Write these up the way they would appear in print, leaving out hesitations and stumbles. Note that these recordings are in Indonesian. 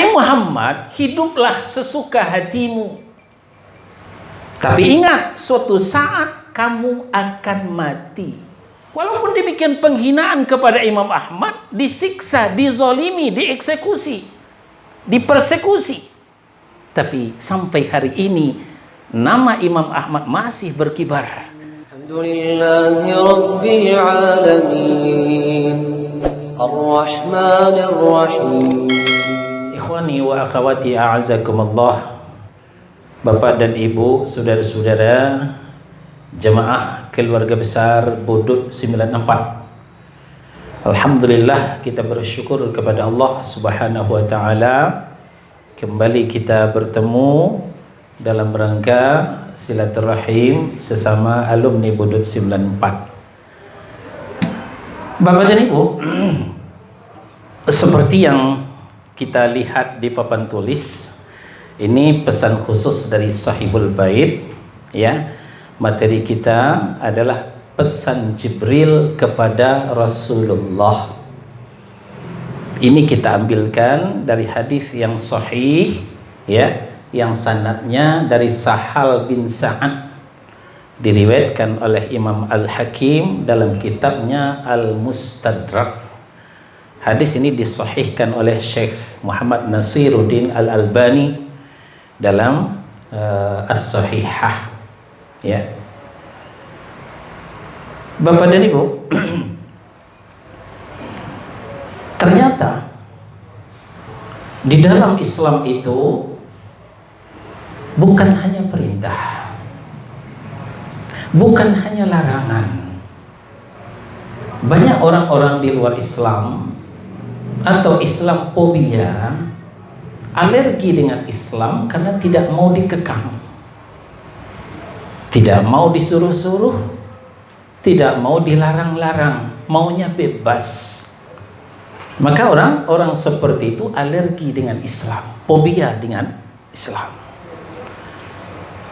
Hai Muhammad, hiduplah sesuka hatimu. Tapi ingat, suatu saat kamu akan mati. Walaupun demikian penghinaan kepada Imam Ahmad, disiksa, dizolimi, dieksekusi, dipersekusi. Tapi sampai hari ini, nama Imam Ahmad masih berkibar. Alhamdulillahi Rabbil Alamin, Ar-Rahmanir Rahim. Ikhwani wa akhwati a'azakumullah. Bapak dan Ibu, saudara-saudara, jemaah keluarga besar Budut 94. Alhamdulillah, kita bersyukur kepada Allah Subhanahu wa taala. Kembali kita bertemu dalam rangka silaturahim sesama alumni Budut 94. Bapak dan Ibu, seperti yang kita lihat di papan tulis, ini pesan khusus dari Sahibul Bait, ya. Materi kita adalah pesan Jibril kepada Rasulullah. Ini kita ambilkan dari hadis yang sahih, ya, yang sanadnya dari Sahal bin Sa'ad, diriwayatkan oleh Imam Al-Hakim dalam kitabnya Al-Mustadrak. Hadis ini disahihkan oleh Syekh Muhammad Nasiruddin Al-Albani dalam As-Sahihah, ya. Bapak dan Ibu, ternyata di dalam Islam itu bukan hanya perintah, bukan hanya larangan. Banyak orang-orang di luar Islam atau Islamophobia, alergi dengan Islam karena tidak mau dikekang, tidak mau disuruh-suruh, tidak mau dilarang-larang, maunya bebas. Maka orang-orang seperti itu alergi dengan Islam, fobia dengan Islam.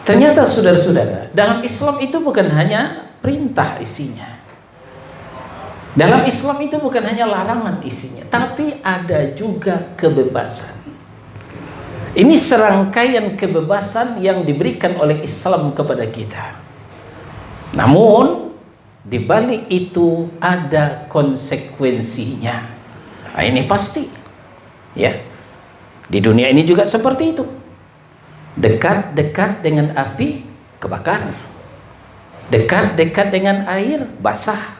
Ternyata saudara-saudara, dalam Islam itu bukan hanya perintah isinya. Dalam Islam itu bukan hanya larangan isinya, tapi ada juga kebebasan. Ini serangkaian kebebasan yang diberikan oleh Islam kepada kita. Namun di balik itu ada konsekuensinya. Nah, ini pasti, ya. Di dunia ini juga seperti itu. Dekat-dekat dengan api, kebakar. Dekat-dekat dengan air, basah.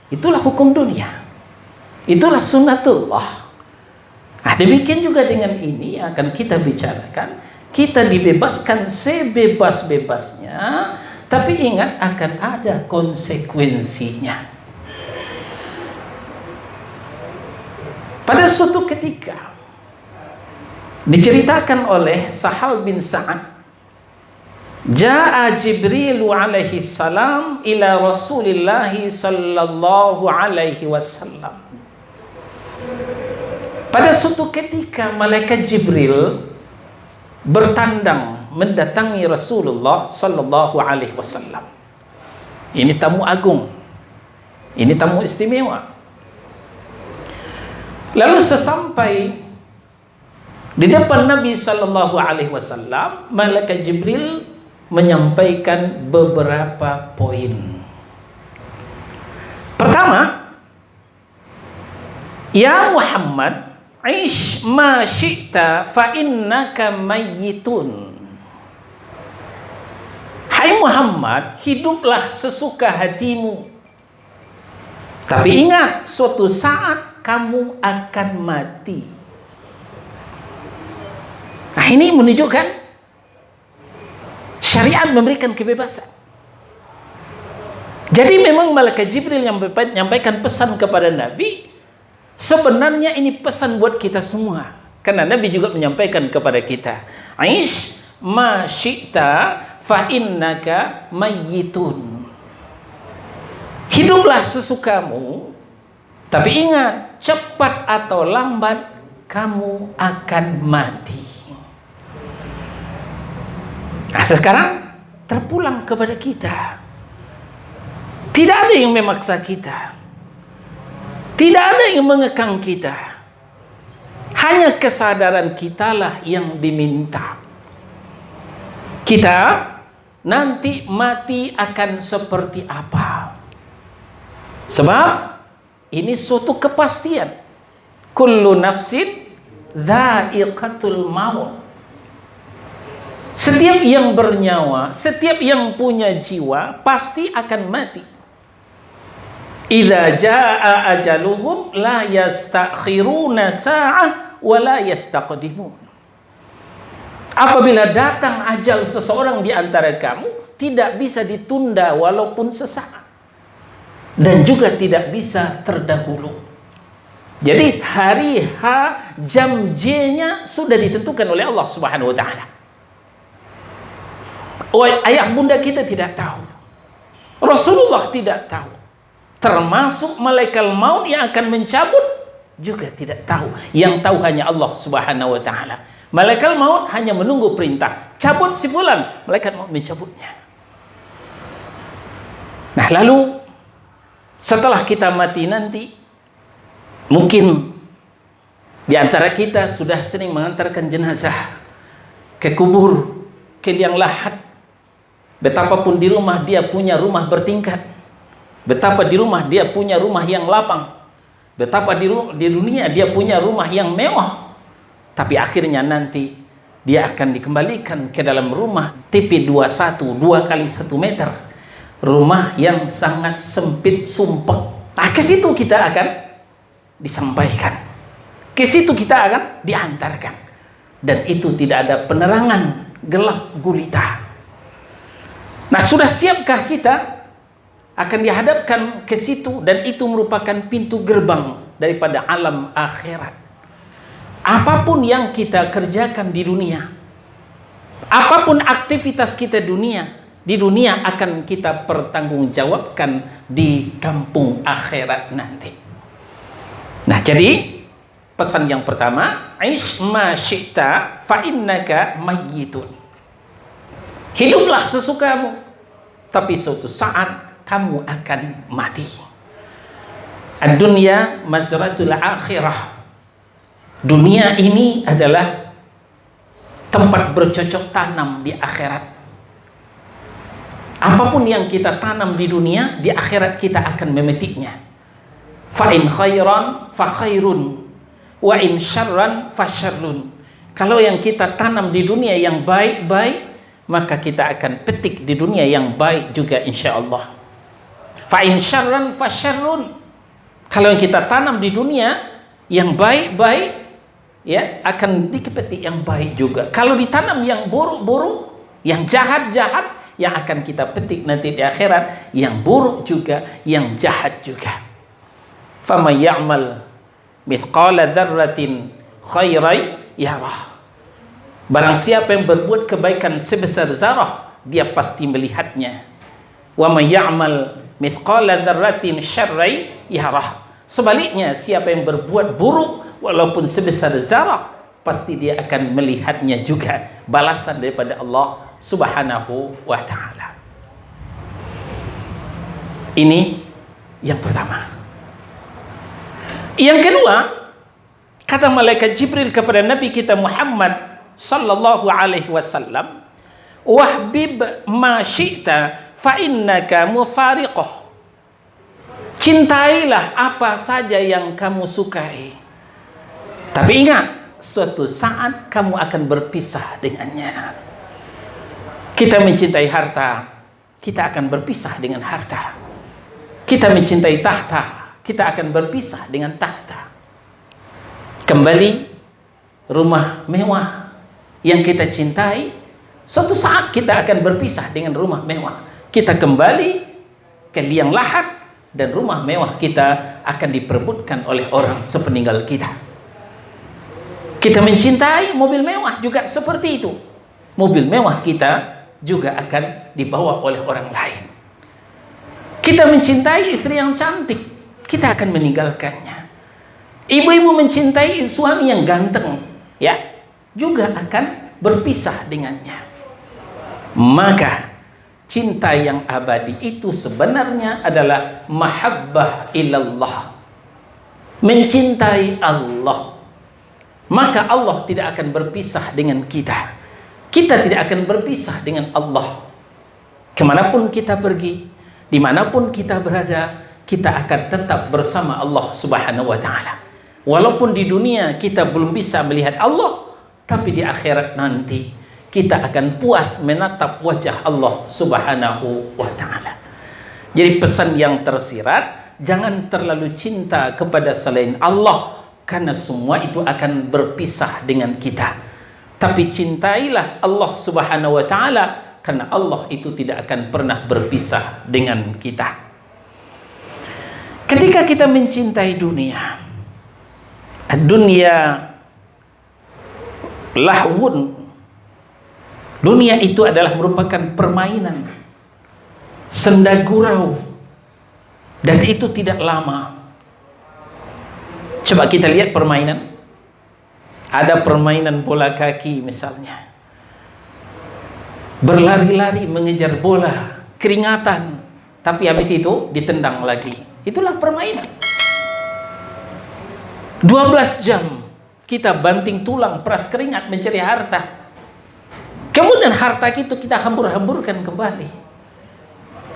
Itulah hukum dunia. Itulah sunnatullah. Nah, demikian juga dengan ini akan kita bicarakan. Kita dibebaskan sebebas-bebasnya, tapi ingat akan ada konsekuensinya. Pada suatu ketika diceritakan oleh Sahal bin Sa'ad, Ja'a Jibril alaihi salam ila Rasulillah sallallahu alaihi wasallam. Pada suatu ketika malaikat Jibril bertandang mendatangi Rasulullah sallallahu alaihi wasallam. Ini tamu agung. Ini tamu istimewa. Lalu sesampai di depan Nabi sallallahu alaihi wasallam, malaikat Jibril menyampaikan beberapa poin. Pertama, ya Muhammad, aish ma syi'ta fa innaka mayyitun. Hai Muhammad, hiduplah sesuka hatimu. Tapi ingat, suatu saat kamu akan mati. Nah, ini menunjukkan syariat memberikan kebebasan. Jadi memang malaikat Jibril yang menyampaikan pesan kepada Nabi, sebenarnya ini pesan buat kita semua. Karena Nabi juga menyampaikan kepada kita, aish ma syi'ta fa innaka mayyitun. Hiduplah sesukamu, tapi ingat, cepat atau lambat kamu akan mati. Nah, sekarang terpulang kepada kita. Tidak ada yang memaksa kita. Tidak ada yang mengekang kita. Hanya kesadaran kitalah yang diminta. Kita nanti mati akan seperti apa? Sebab ini suatu kepastian. Kullu nafsin dha'iqatul maut. Setiap yang bernyawa, setiap yang punya jiwa pasti akan mati. Idza jaa ajaluhum la yastakhiruna sa'ah wa la yastaqdimun. Apabila datang ajal seseorang di antara kamu, tidak bisa ditunda walaupun sesaat. Dan juga tidak bisa terdahulu. Jadi hari H, jam J-nya sudah ditentukan oleh Allah Subhanahu wa taala. Ayah bunda kita tidak tahu. Rasulullah tidak tahu. Termasuk malaikat maut yang akan mencabut juga tidak tahu. Yang tahu hanya Allah Subhanahu wa taala. Malaikat maut hanya menunggu perintah. Cabut si fulan, malaikat maut mencabutnya. Nah, lalu setelah kita mati nanti, mungkin di antara kita sudah sering mengantarkan jenazah ke kubur, ke liang lahat. Betapapun di rumah dia punya rumah bertingkat, betapa di rumah dia punya rumah yang lapang, betapa di dunia dia punya rumah yang mewah, tapi akhirnya nanti dia akan dikembalikan ke dalam rumah TP21 2 kali 1 meter, rumah yang sangat sempit sumpek. Nah, ke situ kita akan disampaikan, ke situ kita akan diantarkan, dan itu tidak ada penerangan, gelap gulita. Nah, sudah siapkah kita akan dihadapkan ke situ, dan itu merupakan pintu gerbang daripada alam akhirat. Apapun yang kita kerjakan di dunia, apapun aktivitas kita di dunia akan kita pertanggungjawabkan di kampung akhirat nanti. Nah, jadi pesan yang pertama, aish ma syi'ta fa innaka mayyitun. Hiduplah sesukamu, tapi suatu saat kamu akan mati. Ad-dunya mazratul akhirah. Dunia ini adalah tempat bercocok tanam di akhirat. Apapun yang kita tanam di dunia, di akhirat kita akan memetiknya. Fa in khairan fa khairun, wa in syarran fa syarrun. Kalau yang kita tanam di dunia yang baik-baik, maka kita akan petik di dunia yang baik juga insyaallah. Fa in syarran fa syarrun. Kalau yang kita tanam di dunia yang baik-baik, ya, akan dipetik yang baik juga. Kalau ditanam yang buruk-buruk, yang jahat-jahat, yang akan kita petik nanti di akhirat yang buruk juga, yang jahat juga. Faman ya'mal mithqala dzarratin khairan yarah. Barang siapa yang berbuat kebaikan sebesar zarah, dia pasti melihatnya. Wa may ya'mal mithqala dzarratin syarran yarah. Sebaliknya, siapa yang berbuat buruk walaupun sebesar zarah, pasti dia akan melihatnya juga, balasan daripada Allah Subhanahu wa taala. Ini yang pertama. Yang kedua, kata malaikat Jibril kepada Nabi kita Muhammad sallallahu alaihi wasallam, wahbib ma syi'ta fa innaka mufariqah. Cintailah apa saja yang kamu sukai, tapi ingat, suatu saat kamu akan berpisah dengannya. Kita mencintai harta, kita akan berpisah dengan harta. Kita mencintai tahta, kita akan berpisah dengan tahta. Kembali rumah mewah yang kita cintai, suatu saat kita akan berpisah dengan rumah mewah. Kita kembali ke liang lahat, dan rumah mewah kita akan diperebutkan oleh orang sepeninggal kita. Kita mencintai mobil mewah juga seperti itu. Mobil mewah kita juga akan dibawa oleh orang lain. Kita mencintai istri yang cantik, kita akan meninggalkannya. Ibu-ibu mencintai suami yang ganteng, ya, juga akan berpisah dengannya. Maka cinta yang abadi itu sebenarnya adalah mahabbah ilallah, mencintai Allah. maka Allah tidak akan berpisah dengan kita. Kita tidak akan berpisah dengan Allah. Kemanapun kita pergi, dimanapun kita berada, kita akan tetap bersama Allah Subhanahu wa ta'ala. Walaupun di dunia kita belum bisa melihat Allah, tapi di akhirat nanti kita akan puas menatap wajah Allah Subhanahu wa ta'ala. Jadi pesan yang tersirat, jangan terlalu cinta kepada selain Allah, karena semua itu akan berpisah dengan kita. Tapi cintailah Allah Subhanahu wa ta'ala, karena Allah itu tidak akan pernah berpisah dengan kita. Ketika kita mencintai dunia, dunia lahwun, dunia itu adalah merupakan permainan, senda gurau, dan itu tidak lama. Coba kita lihat permainan. Ada permainan bola kaki misalnya, berlari-lari mengejar bola, keringatan, tapi habis itu ditendang lagi. Itulah permainan. 12 jam kita banting tulang, peras keringat mencari harta. Kemudian harta itu kita hambur-hamburkan kembali,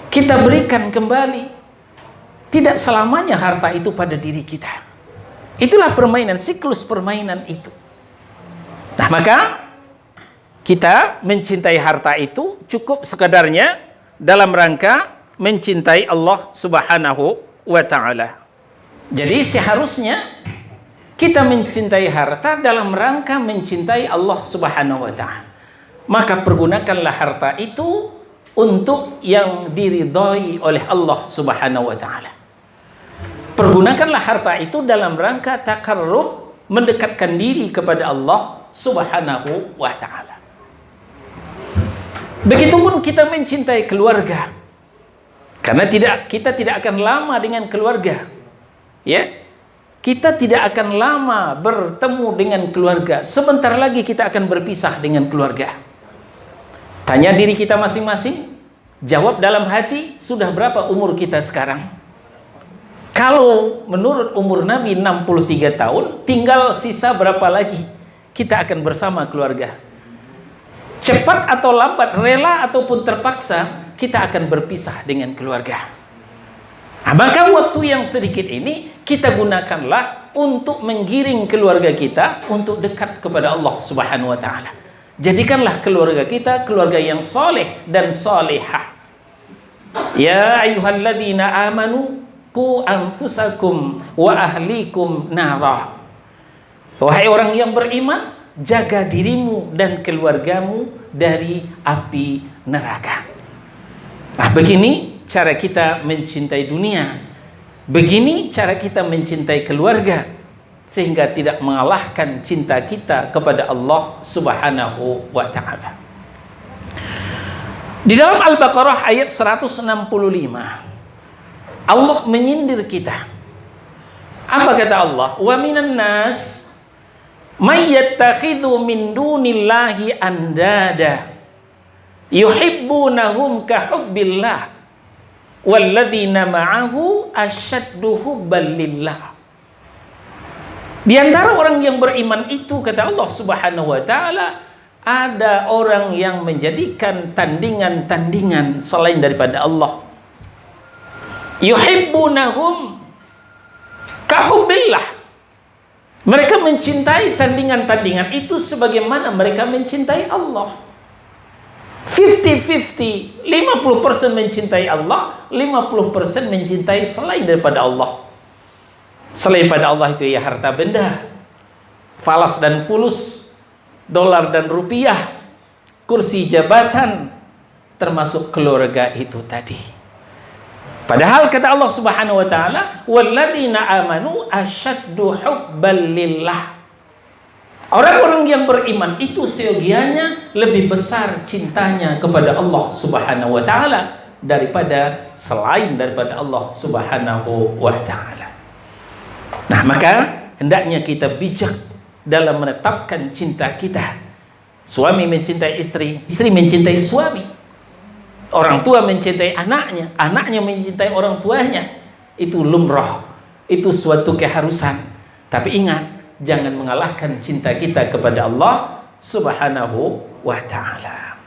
kita berikan kembali. Tidak selamanya harta itu pada diri kita. Itulah permainan, siklus permainan itu. Nah, maka kita mencintai harta itu cukup sekadarnya dalam rangka mencintai Allah Subhanahu wa ta'ala. Jadi seharusnya kita mencintai harta dalam rangka mencintai Allah Subhanahu wa ta'ala. Maka pergunakanlah harta itu untuk yang diridhai oleh Allah Subhanahu wa ta'ala. Pergunakanlah harta itu dalam rangka takarrub, mendekatkan diri kepada Allah Subhanahu wa ta'ala. Begitupun kita mencintai keluarga, karena kita tidak akan lama dengan keluarga, ya. Kita tidak akan lama bertemu dengan keluarga. Sebentar lagi kita akan berpisah dengan keluarga. Tanya diri kita masing-masing, jawab dalam hati, sudah berapa umur kita sekarang? Kalau menurut umur Nabi 63 tahun, tinggal sisa berapa lagi kita akan bersama keluarga? Cepat atau lambat, rela ataupun terpaksa, kita akan berpisah dengan keluarga. Nah, maka waktu yang sedikit ini kita gunakanlah untuk menggiring keluarga kita untuk dekat kepada Allah Subhanahu wa ta'ala. Jadikanlah keluarga kita keluarga yang soleh dan solehah. Ya ayyuhalladzina amanu qu anfusakum wa ahlikum nara. Wahai orang yang beriman, jaga dirimu dan keluargamu dari api neraka. Nah, begini cara kita mencintai dunia. Begini cara kita mencintai keluarga, sehingga tidak mengalahkan cinta kita kepada Allah Subhanahu wa ta'ala. Di dalam Al-Baqarah ayat 165, Allah menyindir kita. Apa kata Allah? Wa minan nas may yattakhidhu min dunillahi andada yuhibbunahum ka hubbillah walladzina ma'ahu asyaddu hubban lillah. Di antara orang yang beriman itu, kata Allah Subhanahu wa ta'ala, ada orang yang menjadikan tandingan-tandingan selain daripada Allah. Yuhibbunahum kahubbillah. Mereka mencintai tandingan-tandingan itu sebagaimana mereka mencintai Allah. 50-50, 50% mencintai Allah, 50% mencintai selain daripada Allah. Selain pada Allah itu ya harta benda, falas dan fulus, dolar dan rupiah, kursi jabatan, termasuk keluarga itu tadi. Padahal kata Allah Subhanahu wa ta'ala, walladzina amanu asyaddu hubban lillah. Orang-orang yang beriman itu seyogianya lebih besar cintanya kepada Allah Subhanahu wa ta'ala daripada selain daripada Allah Subhanahu wa ta'ala. Nah, maka hendaknya kita bijak dalam menetapkan cinta kita. Suami mencintai istri, istri mencintai suami. Orang tua mencintai anaknya, anaknya mencintai orang tuanya. Itu lumrah, itu suatu keharusan. Tapi ingat, jangan mengalahkan cinta kita kepada Allah Subhanahu wa ta'ala.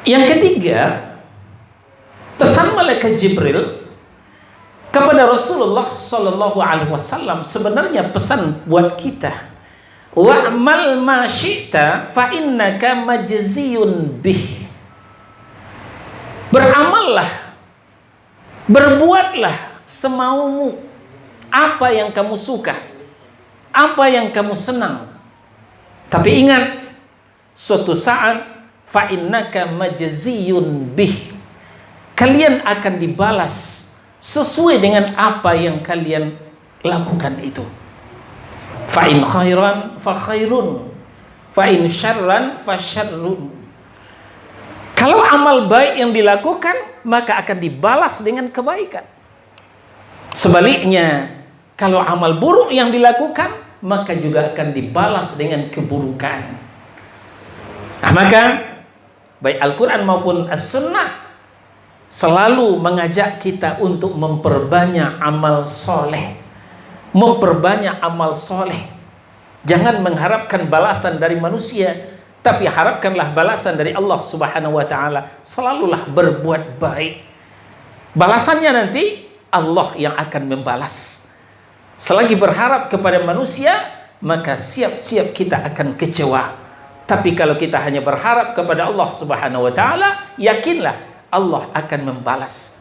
Yang ketiga, pesan malaikat Jibril kepada Rasulullah Sallallahu Alaihi Wasallam sebenarnya pesan buat kita. Wa'mal ma syi'ta fa innaka majziyun bih. Beramallah, berbuatlah semaumu, apa yang kamu suka, apa yang kamu senang. Tapi ingat, suatu saat fa innaka majziyun bih, kalian akan dibalas sesuai dengan apa yang kalian lakukan itu. Fa in khairan fa khairun, fa in syarran fa syarrun. Kalau amal baik yang dilakukan, maka akan dibalas dengan kebaikan. Sebaliknya, kalau amal buruk yang dilakukan, maka juga akan dibalas dengan keburukan. Nah, maka baik Al-Quran maupun As-Sunnah selalu mengajak kita untuk memperbanyak amal soleh. Memperbanyak amal soleh. Jangan mengharapkan balasan dari manusia, tapi harapkanlah balasan dari Allah Subhanahu wa ta'ala. Selalulah berbuat baik. Balasannya nanti Allah yang akan membalas. Selagi berharap kepada manusia, maka siap-siap kita akan kecewa. Tapi kalau kita hanya berharap kepada Allah Subhanahu wa ta'ala, yakinlah Allah akan membalas.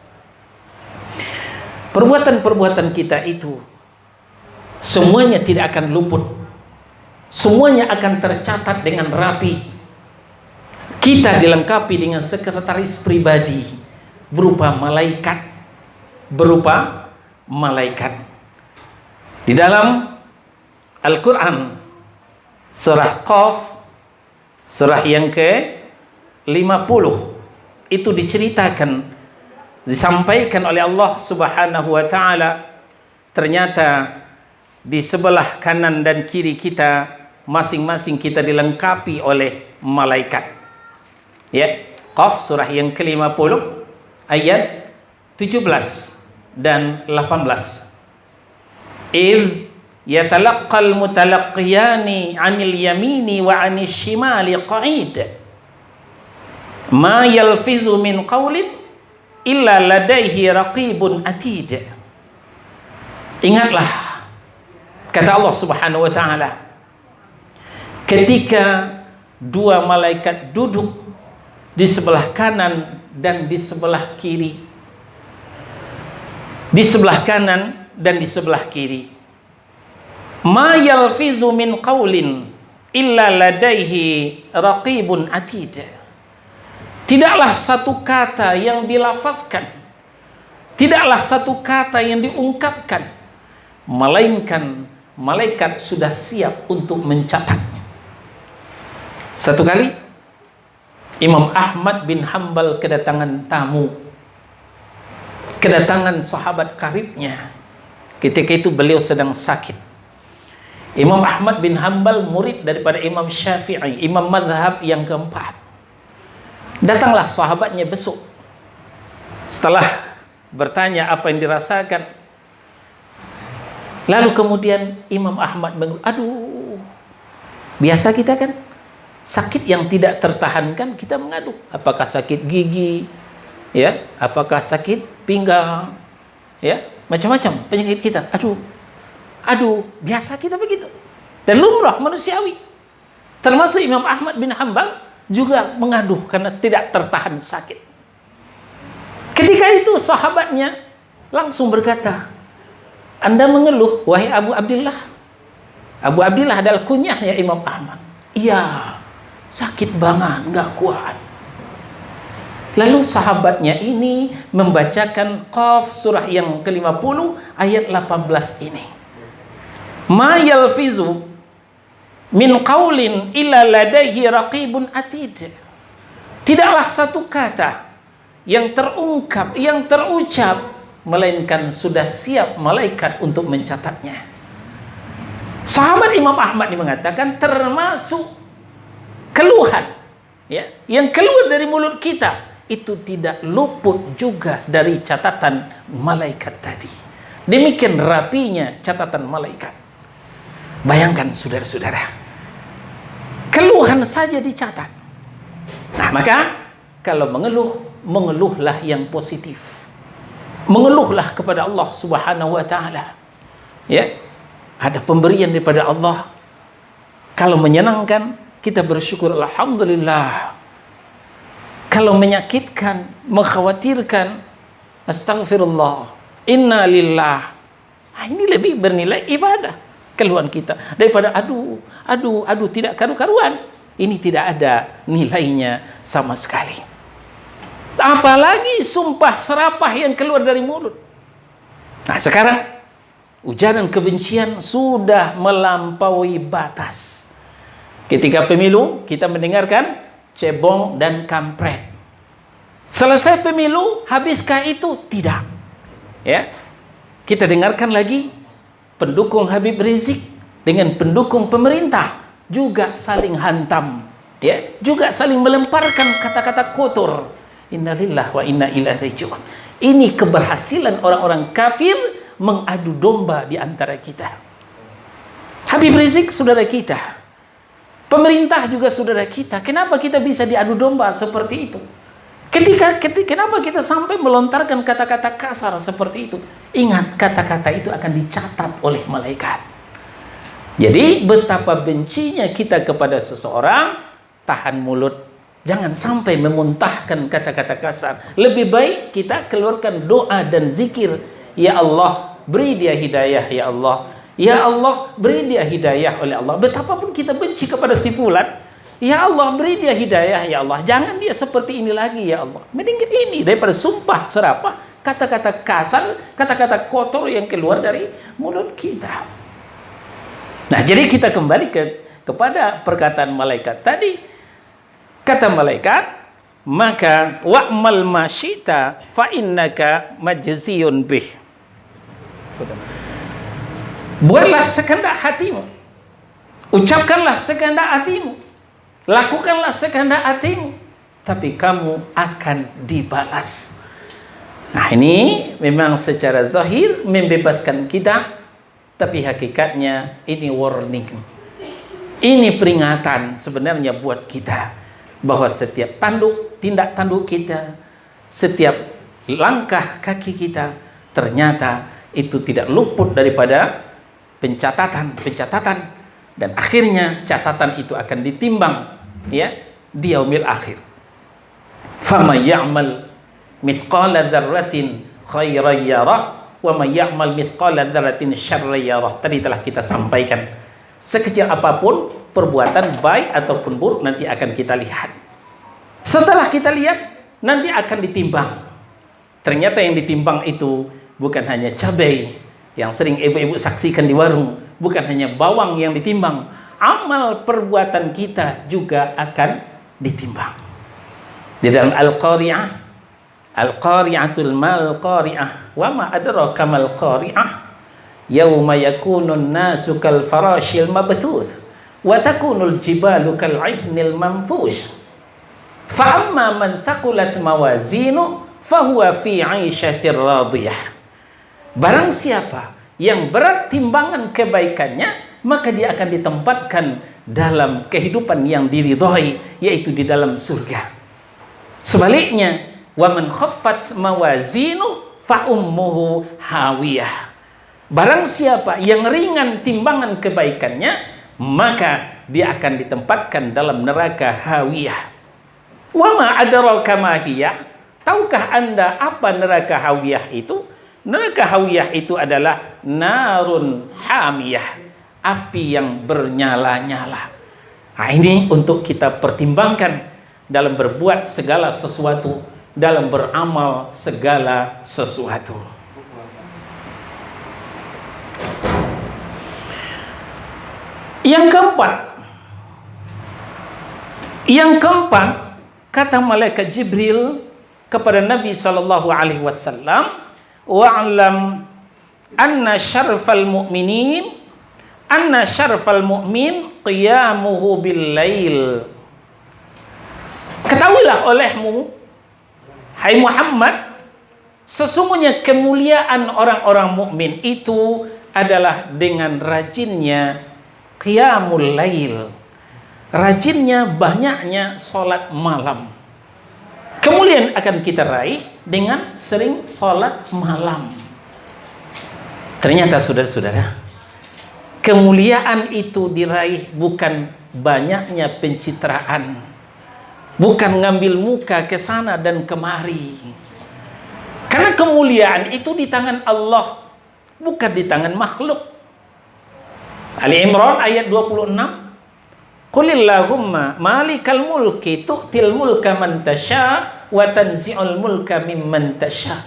Perbuatan-perbuatan kita itu semuanya tidak akan luput. Semuanya akan tercatat dengan rapi. Kita dilengkapi dengan sekretaris pribadi berupa malaikat. Di dalam Al-Quran surah Qaf, surah yang ke-50, itu diceritakan, disampaikan oleh Allah Subhanahu wa ta'ala. Ternyata di sebelah kanan dan kiri kita masing-masing kita dilengkapi oleh malaikat. Ya, Qaf surah yang ke-50 ayat 17 dan 18. Idh yatalaqqal mutalaqqiyani 'anil yamini wa 'anil shimali qa'id. Ma yalfizu min qawlin illa ladaihi raqibun atid. Ingatlah, kata Allah Subhanahu wa ta'ala, ketika dua malaikat duduk di sebelah kanan dan di sebelah kiri. Di sebelah kanan dan di sebelah kiri. Ma yalfizu min qawlin illa ladaihi raqibun atid. Tidaklah satu kata yang dilafazkan, tidaklah satu kata yang diungkapkan, melainkan malaikat sudah siap untuk mencatatnya. Satu kali Imam Ahmad bin Hanbal kedatangan tamu, kedatangan sahabat karibnya. Ketika itu beliau sedang sakit. Imam Ahmad bin Hanbal murid daripada Imam Syafi'i, imam mazhab yang keempat. Datanglah sahabatnya besok. Setelah bertanya apa yang dirasakan, lalu kemudian Imam Ahmad mengeluh, aduh, biasa kita kan sakit yang tidak tertahankan kita mengadu. Apakah sakit gigi, ya, apakah sakit pinggang, ya, macam-macam penyakit kita. Aduh, biasa kita begitu. Dan lumrah manusiawi. Termasuk Imam Ahmad bin Hanbal juga mengadu karena tidak tertahan sakit. Ketika itu sahabatnya langsung berkata, Anda mengeluh, wahai Abu Abdillah. Abu Abdillah adalah kunyahnya Imam Ahmad. Iya, sakit banget, nggak kuat. Lalu sahabatnya ini membacakan Qaf surah yang ke-50 ayat 18 ini. Ma yalfizu min qaulin illa ladaihi raqibun atid. Tidaklah satu kata yang terungkap, yang terucap, melainkan sudah siap malaikat untuk mencatatnya. Sahabat Imam Ahmad ini mengatakan termasuk keluhan, ya, yang keluar dari mulut kita itu tidak luput juga dari catatan malaikat tadi. Demikian rapinya catatan malaikat. Bayangkan saudara-saudara, keluhan saja dicatat. Nah, maka kalau mengeluhlah yang positif. Mengeluhlah kepada Allah Subhanahu wa taala. Ya. Ada pemberian daripada Allah. Kalau menyenangkan, kita bersyukur alhamdulillah. Kalau menyakitkan, mengkhawatirkan, astagfirullah, inna lillah. Nah, ini lebih bernilai ibadah keluhan kita daripada aduh tidak karu-karuan. Ini tidak ada nilainya sama sekali. Apalagi sumpah serapah yang keluar dari mulut. Nah, sekarang ujaran kebencian sudah melampaui batas. Ketika pemilu, kita mendengarkan cebong dan kampret. Selesai pemilu, habiskah itu? Tidak. Ya. Kita dengarkan lagi pendukung Habib Rizik dengan pendukung pemerintah juga saling hantam, ya, juga saling melemparkan kata-kata kotor. Innalillahi wa inna ilaihi raji'un. Ini keberhasilan orang-orang kafir mengadu domba di antara kita. Habib Rizik saudara kita, pemerintah juga saudara kita. Kenapa kita bisa diadu domba seperti itu? Kenapa kita sampai melontarkan kata-kata kasar seperti itu? Ingat, kata-kata itu akan dicatat oleh malaikat. Jadi betapa bencinya kita kepada seseorang, tahan mulut, jangan sampai memuntahkan kata-kata kasar. Lebih baik kita keluarkan doa dan zikir. Ya Allah, beri dia hidayah, ya Allah. Ya Allah, beri dia hidayah oleh Allah. Betapapun kita benci kepada si fulan, ya Allah, beri dia hidayah, ya Allah. Jangan dia seperti ini lagi, ya Allah. Mending ini daripada sumpah serapah, kata-kata kasar, kata-kata kotor yang keluar dari mulut kita. Nah, jadi kita kembali kepada perkataan malaikat tadi. Kata malaikat, maka wa'mal masyita fa innaka majziyun bih. Buatlah sekehendak hatimu. Ucapkanlah sekehendak hatimu. Lakukanlah sekehendak hatimu. Tapi kamu akan dibalas. Nah, ini memang secara zahir membebaskan kita. Tapi hakikatnya ini warning. Ini peringatan sebenarnya buat kita. Bahwa setiap tindak tanduk kita, setiap langkah kaki kita, ternyata itu tidak luput daripada pencatatan. Dan akhirnya catatan itu akan ditimbang, ya, di yaumil akhir. Faman ya'mal mithqala dzarratin khairan yarah wa may ya'mal mithqala dzarratin syarran yarah. Tadi telah kita sampaikan. Sekecil apapun perbuatan baik ataupun buruk nanti akan kita lihat. Setelah kita lihat, nanti akan ditimbang. Ternyata yang ditimbang itu bukan hanya cabai yang sering ibu-ibu saksikan di warung, bukan hanya bawang yang ditimbang, amal perbuatan kita juga akan ditimbang. Di dalam Al-Qari'ah, Al-Qari'atul mal-Qari'ah, wa ma adraka mal-Qari'ah, yauma yakunun nasu kal farashil mabthuth wa takunul jibalu kal 'ihnil manfush fa amma man thaqulat mawazinu fahuwa fi 'aisyatir radiyah. Barang siapa yang berat timbangan kebaikannya, maka dia akan ditempatkan dalam kehidupan yang diridhoi, yaitu di dalam surga. Sebaliknya, wa man khaffat mawazinu fa ummuhu hawiyah. Barang siapa yang ringan timbangan kebaikannya, maka dia akan ditempatkan dalam neraka hawiyah. Wa ma adraka ma hiya? Tahukah Anda apa neraka hawiyah itu? Neraka hawiyah itu adalah narun hamiyah, api yang bernyala-nyala. Nah, ini untuk kita pertimbangkan dalam berbuat segala sesuatu, dalam beramal segala sesuatu. Yang keempat, kata malaikat Jibril kepada Nabi sallallahu alaihi wasallam, wa'lam anna syarfal mu'min qiyamuhu bil lail. Ketahuilah olehmu, hai Muhammad, sesungguhnya kemuliaan orang-orang mukmin itu adalah dengan rajinnya qiyamul lail, rajinnya, banyaknya sholat malam. Kemuliaan akan kita raih dengan sering sholat malam. Ternyata saudara-saudara, kemuliaan itu diraih bukan banyaknya pencitraan, bukan ngambil muka ke sana dan kemari. Karena kemuliaan itu di tangan Allah, bukan di tangan makhluk. Ali Imran ayat 26, Qulillahumma malikal mulki tu'til mulka man tasha wa tanzi'ul mulka mimman tasha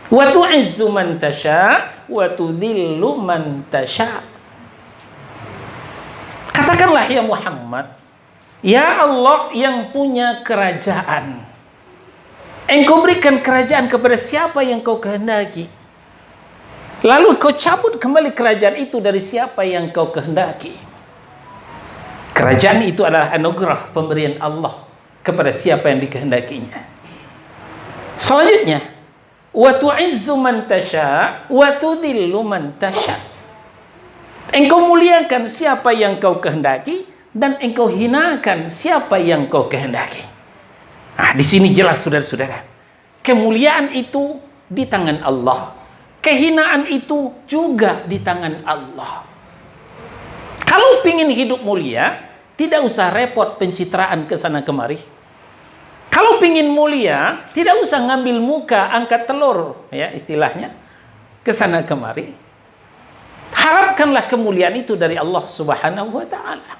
wa tu'izzu man tasha wa tudhillu man tasha. Katakanlah ya Muhammad, ya Allah yang punya kerajaan, Engkau berikan kerajaan kepada siapa yang kau kehendaki. Lalu kau cabut kembali kerajaan itu dari siapa yang kau kehendaki. Kerajaan itu adalah anugerah pemberian Allah kepada siapa yang dikehendakinya. Selanjutnya, wa tu'izzu man tasha wa tudhillu man tasha. Engkau muliakan siapa yang kau kehendaki dan engkau hinakan siapa yang kau kehendaki. Nah, di sini jelas saudara-saudara, kemuliaan itu di tangan Allah, kehinaan itu juga di tangan Allah. Kalau ingin hidup mulia, tidak usah repot pencitraan ke sana kemari. Kalau ingin mulia, tidak usah ngambil muka, angkat telur, ya istilahnya, ke sana kemari. Harapkanlah kemuliaan itu dari Allah Subhanahu wa taala.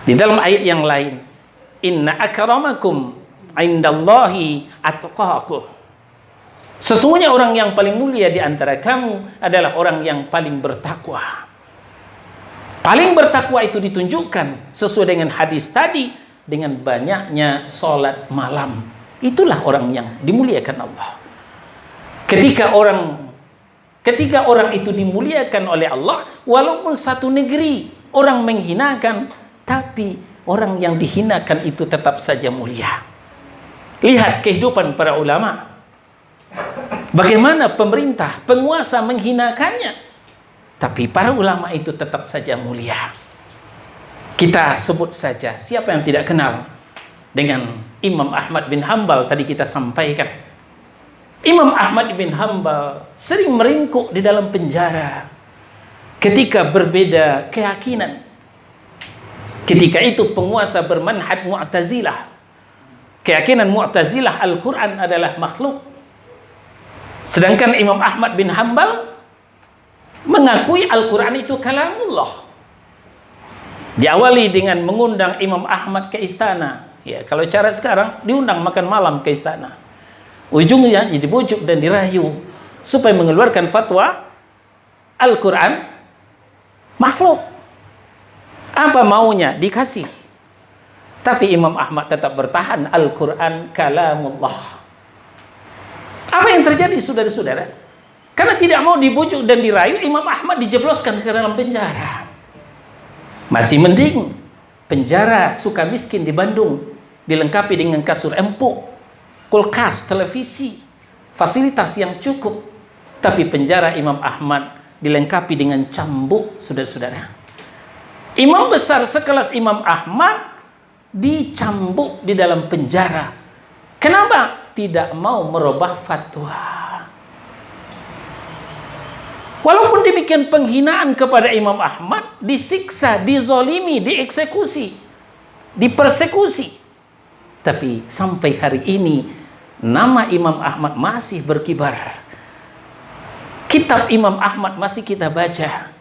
Di dalam ayat yang lain, inna akramakum indallahi atqakum. Sesungguhnya orang yang paling mulia di antara kamu adalah orang yang paling bertakwa. Paling bertakwa itu ditunjukkan sesuai dengan hadis tadi, dengan banyaknya sholat malam. Itulah orang yang dimuliakan Allah. Ketika orang itu dimuliakan oleh Allah, walaupun satu negeri orang menghinakan, tapi orang yang dihinakan itu tetap saja mulia. Lihat kehidupan para ulama. Bagaimana pemerintah, penguasa menghinakannya, tapi para ulama itu tetap saja mulia. Kita sebut saja, siapa yang tidak kenal dengan Imam Ahmad bin Hanbal tadi kita sampaikan. Imam Ahmad bin Hanbal sering meringkuk di dalam penjara ketika berbeda keyakinan. Ketika itu penguasa bermanhaj Mu'tazilah. Keyakinan Mu'tazilah Al-Quran adalah makhluk. Sedangkan Imam Ahmad bin Hanbal mengakui Al-Quran itu kalamullah. Diawali dengan mengundang Imam Ahmad ke istana. Ya, kalau cara sekarang diundang makan malam ke istana. Ujungnya dibujuk dan dirayu supaya mengeluarkan fatwa Al-Quran makhluk. Apa maunya dikasih. Tapi Imam Ahmad tetap bertahan, Al-Quran kalamullah. Apa yang terjadi saudara-saudara? Karena tidak mau dibujuk dan dirayu, Imam Ahmad dijebloskan ke dalam penjara. Masih mending penjara Sukamiskin di Bandung dilengkapi dengan kasur empuk, kulkas, televisi, fasilitas yang cukup. Tapi penjara Imam Ahmad dilengkapi dengan cambuk, saudara-saudara. Imam besar sekelas Imam Ahmad dicambuk di dalam penjara. Kenapa? Tidak mau merubah fatwa. Walaupun demikian penghinaan kepada Imam Ahmad, disiksa, dizolimi, dieksekusi, dipersekusi. Tapi sampai hari ini nama Imam Ahmad masih berkibar. Kitab Imam Ahmad masih kita baca.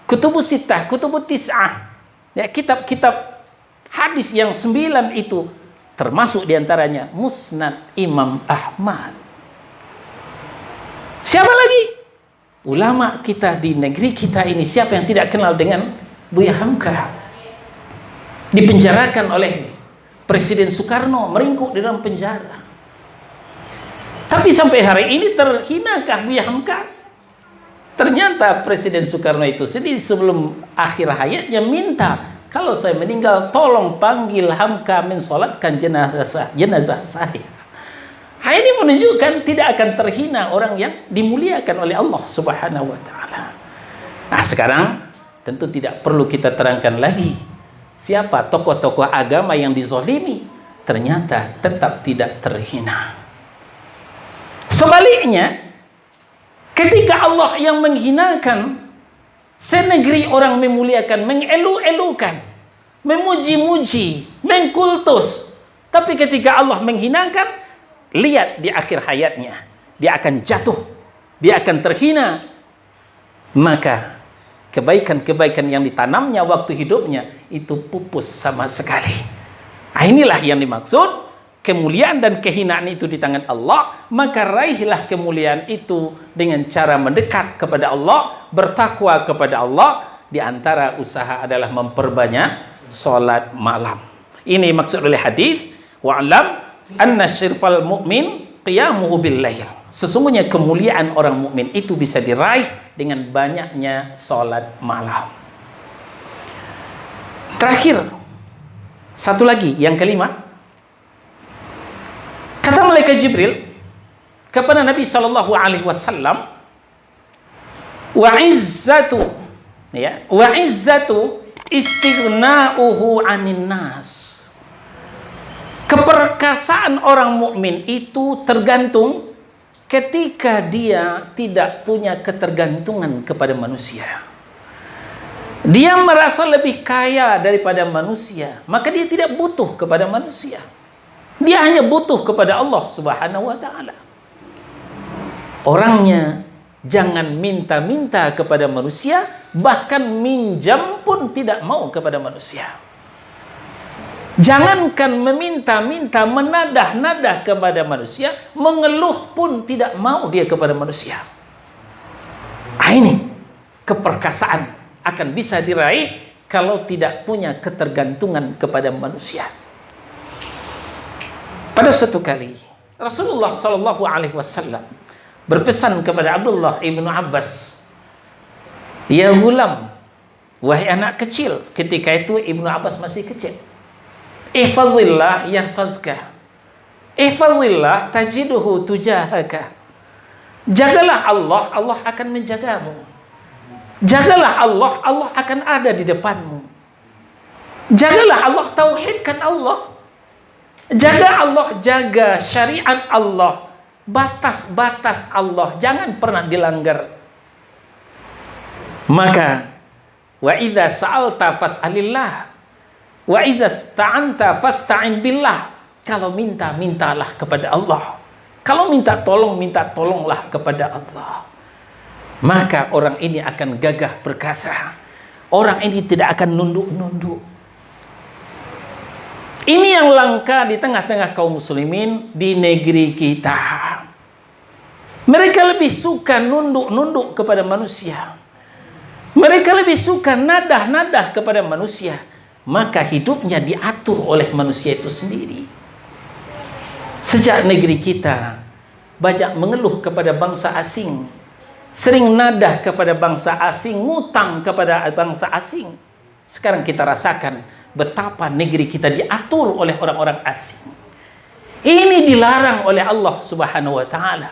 Kutubus Sittah, Kutubus Tis'ah, ya, kitab-kitab hadis yang 9 itu termasuk diantaranya Musnad Imam Ahmad. Siapa lagi? Ulama kita di negeri kita ini, siapa yang tidak kenal dengan Buya Hamka? Dipenjarakan oleh Presiden Soekarno, meringkuk di dalam penjara. Tapi sampai hari ini terhinakah Buya Hamka? Ternyata Presiden Soekarno itu sendiri sebelum akhir hayatnya minta, kalau saya meninggal tolong panggil Hamka mensolatkan jenazah saya. Hal ini menunjukkan tidak akan terhina orang yang dimuliakan oleh Allah Subhanahu wa taala. Nah, sekarang Tentu tidak perlu kita terangkan lagi siapa tokoh-tokoh agama yang dizalimi, ternyata tetap tidak terhina. Sebaliknya, ketika Allah yang menghinakan, senegeri orang memuliakan, mengelu-elukan, memuji-muji, mengkultus. Tapi ketika Allah menghinakan, lihat di akhir hayatnya, dia akan jatuh, dia akan terhina. Maka kebaikan-kebaikan yang ditanamnya waktu hidupnya itu pupus sama sekali. Nah, inilah yang dimaksud. Kemuliaan dan kehinaan itu di tangan Allah, maka raihlah kemuliaan itu dengan cara mendekat kepada Allah, bertakwa kepada Allah. Di antara usaha adalah memperbanyak salat malam. Ini maksud oleh hadis, wa'lam anna syirfal mu'min qiyamuhu bil lail. Sesungguhnya kemuliaan orang mukmin itu bisa diraih dengan banyaknya salat malam. Terakhir, satu lagi, yang kelima. Kata malaikat Jibril kepada Nabi sallallahu alaihi wasallam, wa izzatu istighna'uhu 'anil nas. Keperkasaan orang mukmin itu tergantung ketika dia tidak punya ketergantungan kepada manusia. Dia merasa lebih kaya daripada manusia, maka dia tidak butuh kepada manusia. Dia hanya butuh kepada Allah Subhanahu wa ta'ala. Orangnya jangan minta-minta kepada manusia, bahkan minjam pun tidak mau kepada manusia. Jangankan meminta-minta, menadah-nadah kepada manusia, mengeluh pun tidak mau dia kepada manusia. Ini keperkasaan akan bisa diraih kalau tidak punya ketergantungan kepada manusia. Pada suatu kali Rasulullah sallallahu alaihi wasallam berpesan kepada Abdullah ibnu Abbas, "Ya gulam, wahai anak kecil." Ketika itu Ibnu Abbas masih kecil. "Ihfazillah yahfazka. Ihfazillah tajiduhu tujahaka." Jagalah Allah, Allah akan menjagamu. Jagalah Allah, Allah akan ada di depanmu. Jagalah Allah, tauhidkan Allah. Jaga Allah, jaga syariat Allah, batas-batas Allah, jangan pernah dilanggar. Maka wa idza sa'alta fas'alillah wa idza sta'anta fasta'in billah. Kalau minta, mintalah kepada Allah. Kalau minta tolong, minta tolonglah kepada Allah. Maka orang ini akan gagah perkasa. Orang ini tidak akan nunduk-nunduk. Ini yang langka di tengah-tengah kaum muslimin di negeri kita. Mereka lebih suka nunduk-nunduk kepada manusia. Mereka lebih suka nadah-nadah kepada manusia. Maka hidupnya diatur oleh manusia itu sendiri. Sejak negeri kita banyak mengeluh kepada bangsa asing, sering nadah kepada bangsa asing, ngutang kepada bangsa asing. Sekarang kita rasakan betapa negeri kita diatur oleh orang-orang asing. Ini dilarang oleh Allah Subhanahu wa ta'ala.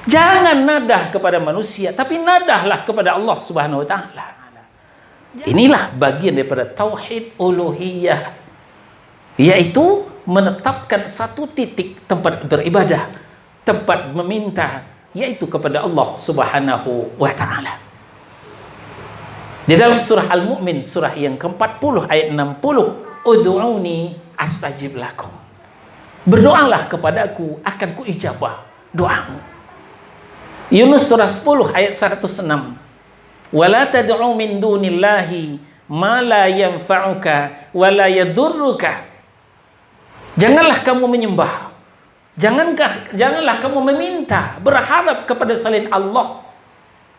Jangan nadah kepada manusia, tapi nadahlah kepada Allah Subhanahu wa ta'ala. Inilah bagian daripada tauhid uluhiyah, yaitu menetapkan satu titik tempat beribadah, tempat meminta, yaitu kepada Allah Subhanahu wa ta'ala. Di dalam surah Al-Mu'min, surah yang ke-40 ayat 60, "Ud'uni astajib lakum." Berdoalah kepadaku, akan kuijabah doamu. Yunus surah 10 ayat 106, "Wa la tad'u min dunillahi ma la yanfa'uka wa la yadurruka." Janganlah kamu menyembah, janganlah kamu meminta, berharap kepada selain Allah,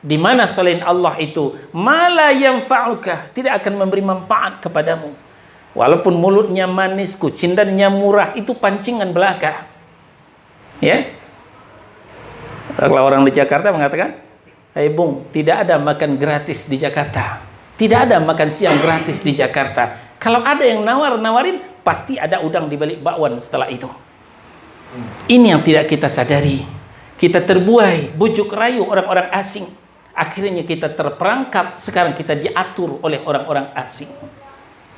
di mana selain Allah itu mala yanfa'uka, tidak akan memberi manfaat kepadamu. Walaupun mulutnya manis, kucindannya murah, itu pancingan belaka. Ya. Kalau orang di Jakarta mengatakan, "Hai Bung, tidak ada makan gratis di Jakarta. Tidak ada makan siang gratis di Jakarta. Kalau ada yang nawarin, pasti ada udang di balik bakwan setelah itu." Ini yang tidak kita sadari. Kita terbuai, bujuk rayu orang-orang asing. Akhirnya kita terperangkap, sekarang kita diatur oleh orang-orang asing.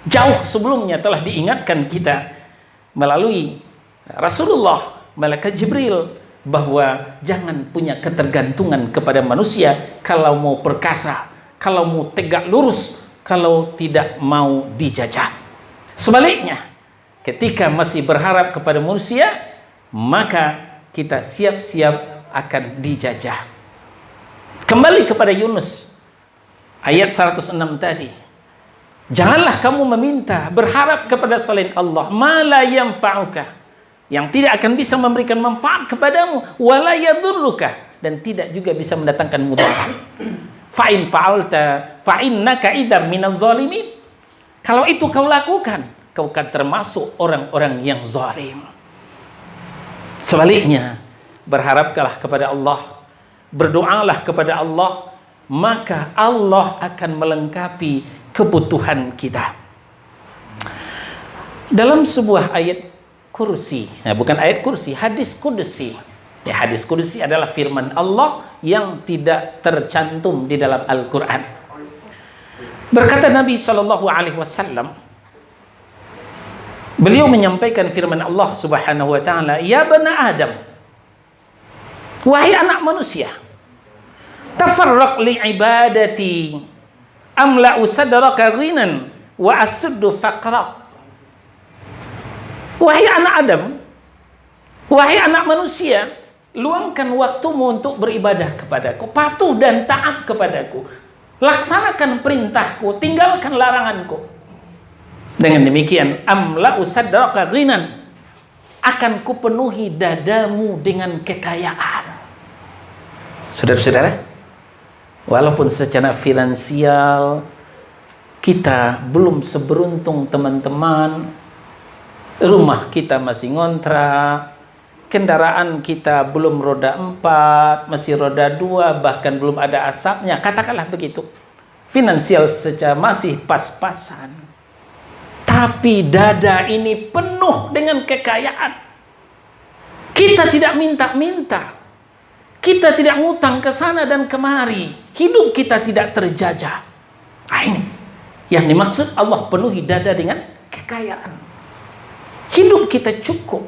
Jauh sebelumnya telah diingatkan kita melalui Rasulullah, malaikat Jibril, bahwa jangan punya ketergantungan kepada manusia kalau mau perkasa, kalau mau tegak lurus, kalau tidak mau dijajah. Sebaliknya, ketika masih berharap kepada manusia, maka kita siap-siap akan dijajah. Kembali kepada Yunus ayat 106 tadi. Janganlah kamu meminta, berharap kepada selain Allah, ma la yanfa'uka, yang tidak akan bisa memberikan manfaat kepadamu, wala yadurruka, dan tidak juga bisa mendatangkan mudarat. Fa in fa'alta fa innaka idzam minaz zalimin. Kalau itu kau lakukan, kau akan termasuk orang-orang yang zalim. Sebaliknya, berharapkanlah kepada Allah, berdoalah kepada Allah, maka Allah akan melengkapi kebutuhan kita. Dalam sebuah ayat kursi, bukan ayat kursi, hadis kudusi. Ya, hadis kudusi adalah firman Allah yang tidak tercantum di dalam Al-Quran. Berkata Nabi SAW, beliau menyampaikan firman Allah Subhanahu wa ta'ala, ya bani Adam, wahai anak manusia, tafarraq li ibadati amla'u sadraka ghinan wa asuddu faqra. Wahai anak Adam, wahai anak manusia, luangkan waktumu untuk beribadah kepadaku, patuh dan taat kepadaku, laksanakan perintahku, tinggalkan laranganku. Dengan demikian, amla'u sadraka ghinan, akan kupenuhi dadamu dengan kekayaan. Saudara-saudara, walaupun secara finansial kita belum seberuntung teman-teman, rumah kita masih ngontrak, kendaraan kita belum roda 4, masih roda 2, bahkan belum ada asapnya, katakanlah begitu, finansial secara masih pas-pasan, tapi dada ini penuh dengan kekayaan. Kita tidak minta-minta, kita tidak ngutang ke sana dan kemari, hidup kita tidak terjajah. Ini yang dimaksud Allah penuhi dada dengan kekayaan. Hidup kita cukup.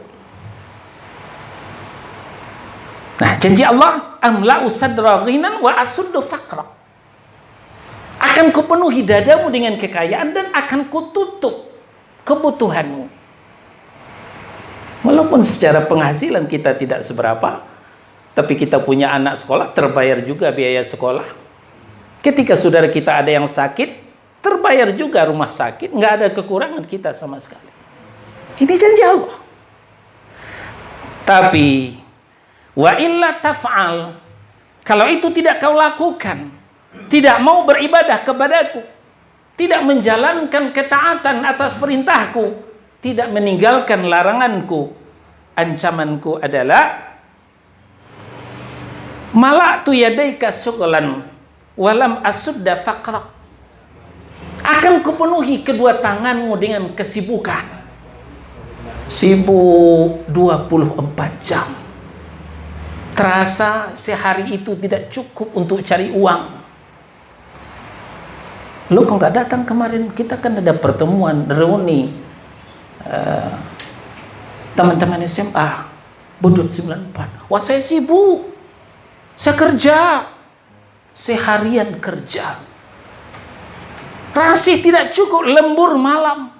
Nah, janji Allah, amla'u sadra ghinan wa asuddu faqra. Akan kupenuhi dadamu dengan kekayaan dan akan kututup kebutuhanmu. Walaupun secara penghasilan kita tidak seberapa, tapi kita punya anak sekolah, terbayar juga biaya sekolah. Ketika saudara kita ada yang sakit, terbayar juga rumah sakit, nggak ada kekurangan kita sama sekali. Ini janji Allah. Tapi wa illa taf'al, kalau itu tidak kau lakukan, tidak mau beribadah kepadaku, tidak menjalankan ketaatan atas perintahku, tidak meninggalkan laranganku, ancamanku adalah mala'tu yadaika syughlan walam asudda faqra. Akan kupenuhi kedua tanganmu dengan kesibukan. Sibuk 24 jam. Terasa sehari itu tidak cukup untuk cari uang. Lu kok nggak datang kemarin? Kita kan ada pertemuan reuni teman-teman SMA Budut 94. Wah, saya sibuk, saya kerja, seharian kerja, masih tidak cukup, lembur malam,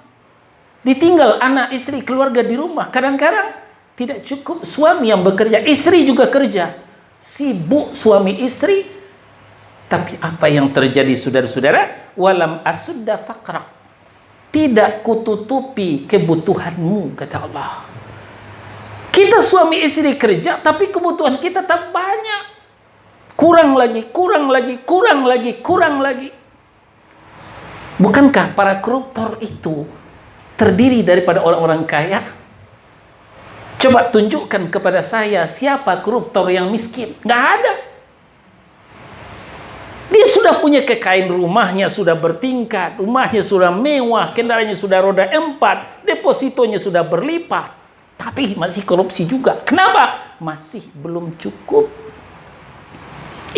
ditinggal anak, istri, keluarga di rumah. Kadang-kadang tidak cukup suami yang bekerja, istri juga kerja, sibuk suami istri. Tapi apa yang terjadi saudara-saudara? Walam asudda faqra, tidak kututupi kebutuhanmu, kata Allah. Kita suami istri kerja, tapi kebutuhan kita tetap banyak. Kurang lagi, kurang lagi, kurang lagi, kurang lagi. Bukankah para koruptor itu terdiri daripada orang-orang kaya? Coba tunjukkan kepada saya siapa koruptor yang miskin. Nggak ada. Dia sudah punya kekayaan, rumahnya sudah bertingkat, rumahnya sudah mewah, kendaraannya sudah roda 4, depositonya sudah berlipat, tapi masih korupsi juga. Kenapa? Masih belum cukup.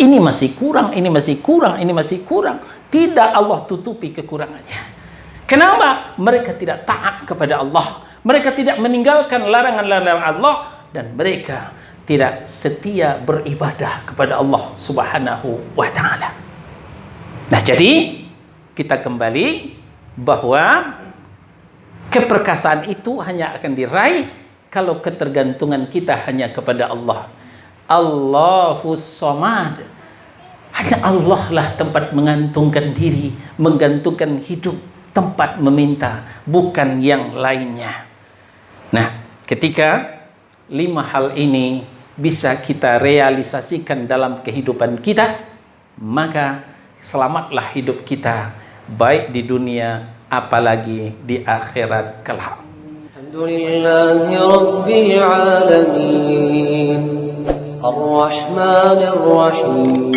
Ini masih kurang, ini masih kurang, ini masih kurang. Tidak Allah tutupi kekurangannya. Kenapa? Mereka tidak taat kepada Allah. Mereka tidak meninggalkan larangan-larangan Allah. Dan mereka tidak setia beribadah kepada Allah Subhanahu wa ta'ala. Nah, jadi kita kembali bahwa keperkasaan itu hanya akan diraih kalau ketergantungan kita hanya kepada Allah. Allahus Samad. Hanya Allah lah tempat mengantungkan diri, menggantungkan hidup, tempat meminta, bukan yang lainnya. Nah, ketika 5 hal ini bisa kita realisasikan dalam kehidupan kita, maka selamatlah hidup kita, baik di dunia apalagi di akhirat kelak. Alhamdulillahi Rabbil Alamin Ar-Rahmanir Rahim